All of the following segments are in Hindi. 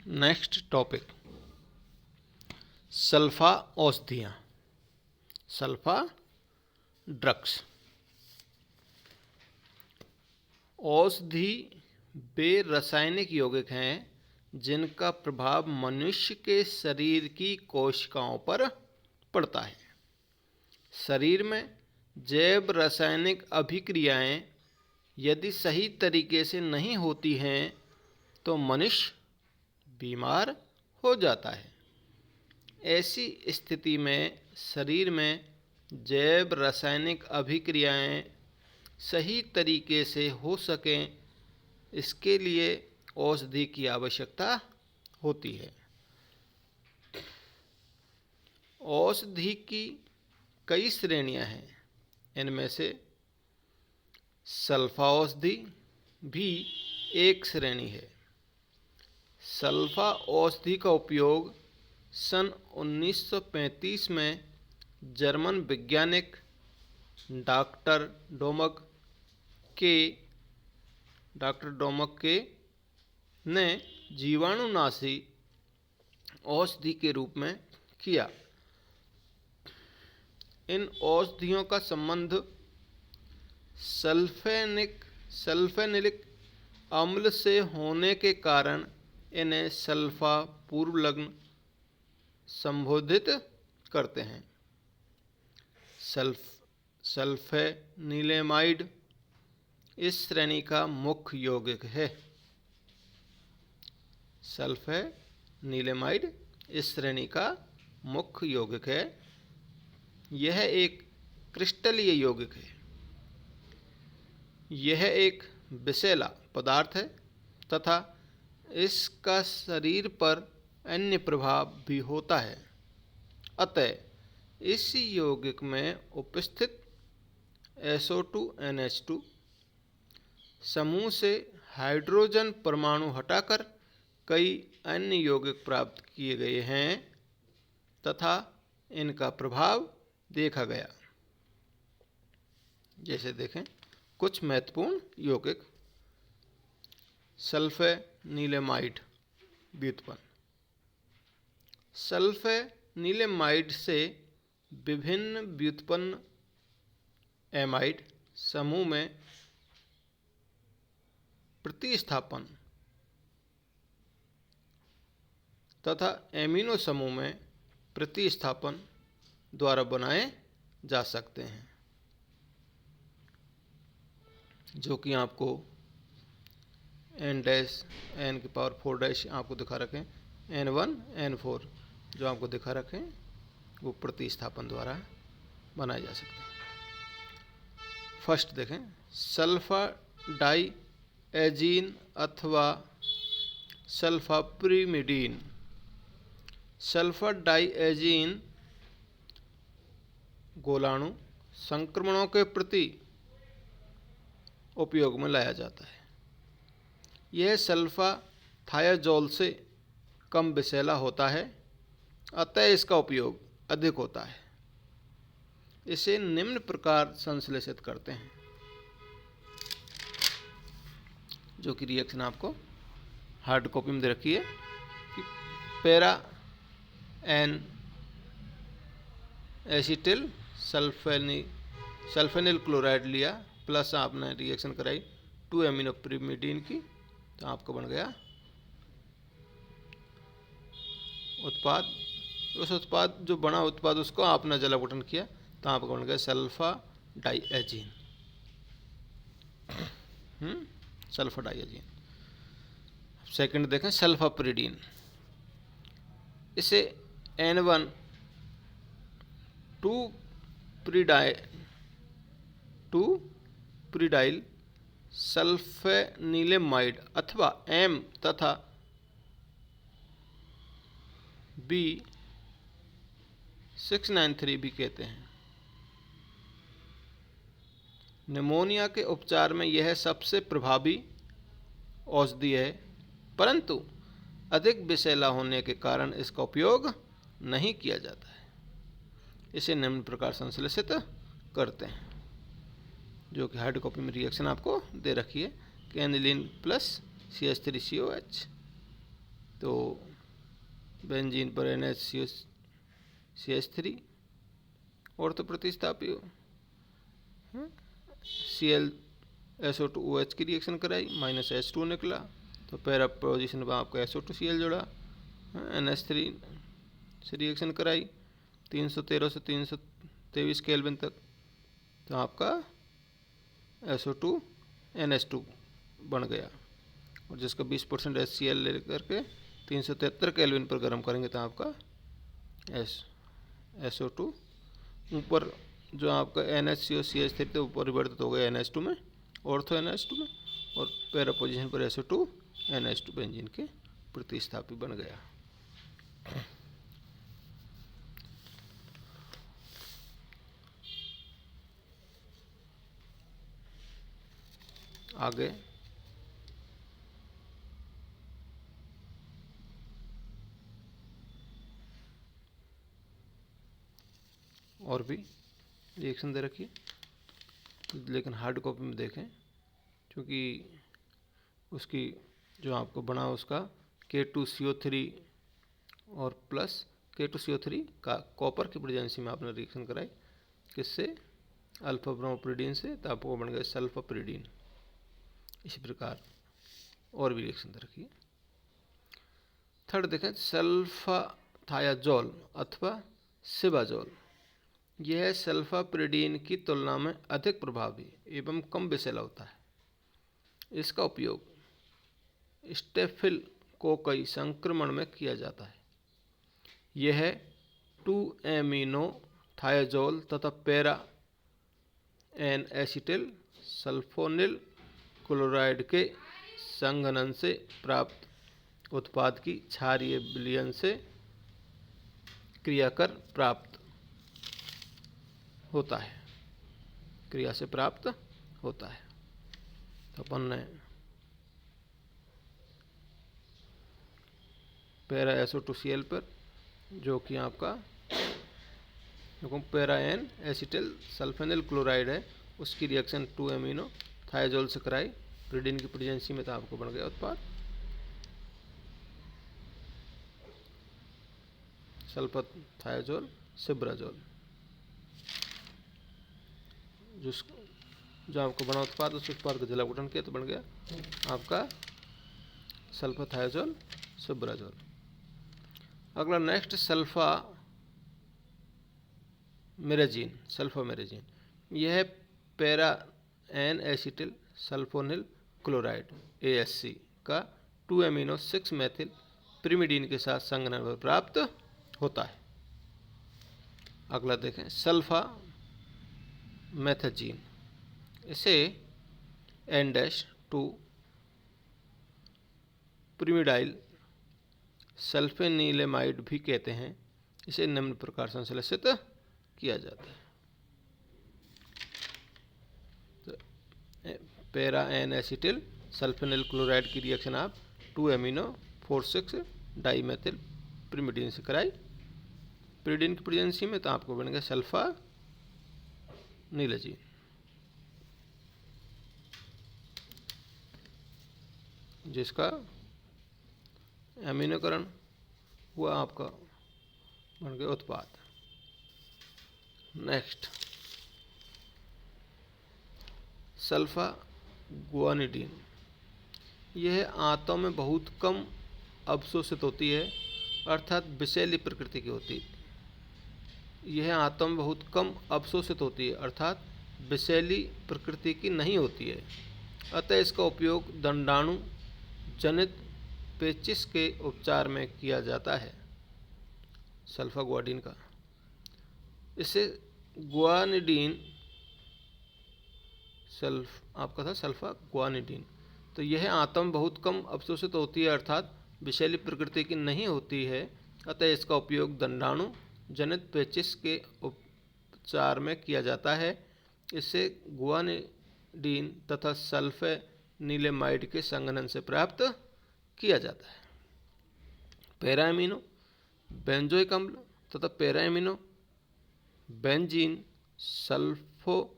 नेक्स्ट टॉपिक सल्फा औषधियाँ, सल्फा ड्रग्स। औषधि वे रासायनिक यौगिक हैं जिनका प्रभाव मनुष्य के शरीर की कोशिकाओं पर पड़ता है। शरीर में जैव रासायनिक अभिक्रियाएं यदि सही तरीके से नहीं होती हैं तो मनुष्य बीमार हो जाता है। ऐसी स्थिति में शरीर में जैव रासायनिक अभिक्रियाएं सही तरीके से हो सकें, इसके लिए औषधि की आवश्यकता होती है। औषधि की कई श्रेणियां हैं, इनमें से सल्फा औषधि भी एक श्रेणी है। सल्फा औषधि का उपयोग सन 1935 में जर्मन वैज्ञानिक डॉक्टर डोमक के ने जीवाणुनाशी औषधि के रूप में किया। इन औषधियों का संबंध सल्फेनिलिक अम्ल से होने के कारण इन्हें सल्फा पूर्वलग्न संबोधित करते हैं। सल्फेनिलेमाइड इस श्रेणी का मुख्य यौगिक है। सल्फेनिलेमाइड इस श्रेणी का मुख्य यौगिक है। यह एक क्रिस्टलीय यौगिक है। यह एक विषैला पदार्थ है तथा इसका शरीर पर अन्य प्रभाव भी होता है। अतः इस यौगिक में उपस्थित SO2 NH2 समूह से हाइड्रोजन परमाणु हटाकर कई अन्य यौगिक प्राप्त किए गए हैं तथा इनका प्रभाव देखा गया। जैसे देखें कुछ महत्वपूर्ण यौगिक। सल्फेनिलेमाइड व्युत्पन्न। सल्फेनिलेमाइड से विभिन्न व्युत्पन्न एमाइड समूह में प्रतिस्थापन तथा एमिनो समूह में प्रतिस्थापन द्वारा बनाए जा सकते हैं, जो कि आपको N-N⁴ आपको दिखा रखें, N1 N4 जो आपको दिखा रखें वो प्रतिस्थापन द्वारा बनाए जा सकते हैं। फर्स्ट देखें सल्फा डाइएजीन अथवा सल्फाप्रिमिडीन। सल्फा डाइएजीन गोलाणु संक्रमणों के प्रति उपयोग में लाया जाता है। यह सल्फा थायाजोल से कम विषैला होता है, अतः इसका उपयोग अधिक होता है। इसे निम्न प्रकार संश्लेषित करते हैं, जो कि रिएक्शन आपको हार्ड कॉपी में दे रखी है कि पैरा एन एसिटिल सल्फेनिल क्लोराइड लिया प्लस आपने रिएक्शन कराई 2 एमिनोप्रिमिडीन की, तो आपका बन गया उत्पाद। उस उत्पाद जो बना उत्पाद उसको आपने जलावटन किया तो आपका बन गया सल्फा डाइएजीन। सल्फा डाइएजीन। सेकंड देखें सल्फाप्रिडीन। इसे N1 2 प्रीडाइल सल्फेनिलेमाइड अथवा M तथा B693 भी कहते हैं। निमोनिया के उपचार में यह सबसे प्रभावी औषधि है, परंतु अधिक विषैला होने के कारण इसका उपयोग नहीं किया जाता है। इसे निम्न प्रकार संश्लेषित करते हैं, जो कि हार्ड कॉपी में रिएक्शन आपको दे रखी है कि एनिलीन प्लस CH3COH तो बेंजीन पर NH3 और तो प्रतिस्थापी ClSO2OH की रिएक्शन कराई, -H2 निकला, तो पैरा पोजीशन पर आपका SO2Cl जुड़ा, NH3 से रिएक्शन कराई 313 से 323 केल्विन तक, तो आपका SO2NH2 बन गया, और जिसका 20% HCl ले करके 373 केल्विन पर गर्म करेंगे तो आपका SO2 ऊपर जो आपका NHCOCH3 तो ऊपर परिवर्तित हो गया NH2 में, ऑर्थो NH2 में, और पैरा पोजीशन पर SO2NH2 बेंजीन के प्रतिस्थापी बन गया। आगे और भी रिएक्शन दे रखी है, लेकिन हार्ड कॉपी में देखें, क्योंकि उसकी जो आपको बना उसका K2CO3 और प्लस K2CO3 का कॉपर की प्रेजेंसी में आपने रिएक्शन कराई, किससे? अल्फा ब्रोमोप्रिडीन से, तो आपको बन गया सल्फाप्रिडीन। इसी प्रकार और भी रिएक्शन दे रखी है। थर्ड देखें, सल्फाथायाजोल अथवा सिबाजोल, यह सल्फाप्रिडीन की तुलना में अधिक प्रभावी एवं कम विषैला होता है। इसका उपयोग स्टेफिलोकोक्की संक्रमण में किया जाता है। यह 2-एमिनोथायाजोल तथा para N acetyl sulphonyl chloride के संघनन से प्राप्त उत्पाद की क्षारीय विलयन से क्रिया कर प्राप्त होता है, क्रिया से प्राप्त होता है। तो अपन ने पैरा SO2Cl पर, जो कि आपका para N acetyl sulphonyl chloride है, उसकी रिएक्शन 2-एमिनोथायाजोल से कराई प्रिडीन की प्रेजेंसी में, तो आपको बन गया उत्पाद सल्फाथायाजोल सिब्राजोल। जो आपको बना उत्पाद, उस उत्पाद का जला गठन किया तो बन गया आपका सल्फाथायाजोल सिब्राजोल। अगला नेक्स्ट सल्फामेरेजीन, यह para N acetyl sulphonyl chloride ASC का 2-एमिनो-6 मेथिल पिरिमिडीन के साथ संघनन पर प्राप्त होता है। अगला देखें, सल्फामेथाजीन, इसे N-2 पिरिमिडाइल सल्फेनिलेमाइड भी कहते हैं। इसे निम्न प्रकार संश्लेषित किया जाता है। तो पैरा एन एसिटिल सल्फेनिल क्लोराइड की रिएक्शन आप 2-एमिनो-4,6 डाईमेथिल पिरिमिडीन से कराई पिरिडीन की प्रेजेंसी में, तो आपको बन गया सल्फानिलाजीन। जिसका एमिनोकरण हुआ आपका बन गया उत्पाद। नेक्स्ट सल्फागुआनिडीन, यह आंतों में बहुत कम अवशोषित होती है, अर्थात विषैली प्रकृति की होती है। यह आंतों में बहुत कम अवशोषित होती है, अर्थात विषैली प्रकृति की नहीं होती है। अतः इसका उपयोग दंडाणु जनित पेचिश के उपचार में किया जाता है। सल्फागुआनिडीन का, इसे गुआनिडीन आपका था सल्फागुआनिडीन, तो यह आंतों में बहुत कम अवशोषित होती है, अर्थात विषैली प्रकृति की नहीं होती है। अतः इसका उपयोग दंडाणु जनित पेचिश के उपचार में किया जाता है। इससे गुआनिडीन तथा सल्फेनिलेमाइड के संघनन से प्राप्त किया जाता है। पैराएमिनो बेंजोइक अम्ल तथा पैराएमिनो बेंजीन सल्फोनेमाइड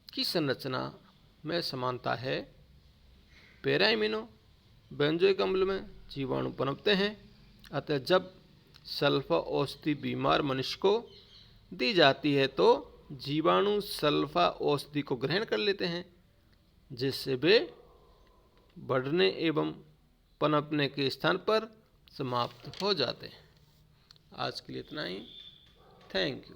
की संरचना में समानता है। पैराएमिनो बेंजोइक अम्ल में जीवाणु पनपते हैं। अतः जब सल्फा औषधि बीमार मनुष्य को दी जाती है तो जीवाणु सल्फा औषधि को ग्रहण कर लेते हैं, जिससे वे बढ़ने एवं पनपने के स्थान पर समाप्त हो जाते हैं। आज के लिए इतना ही। Thank you.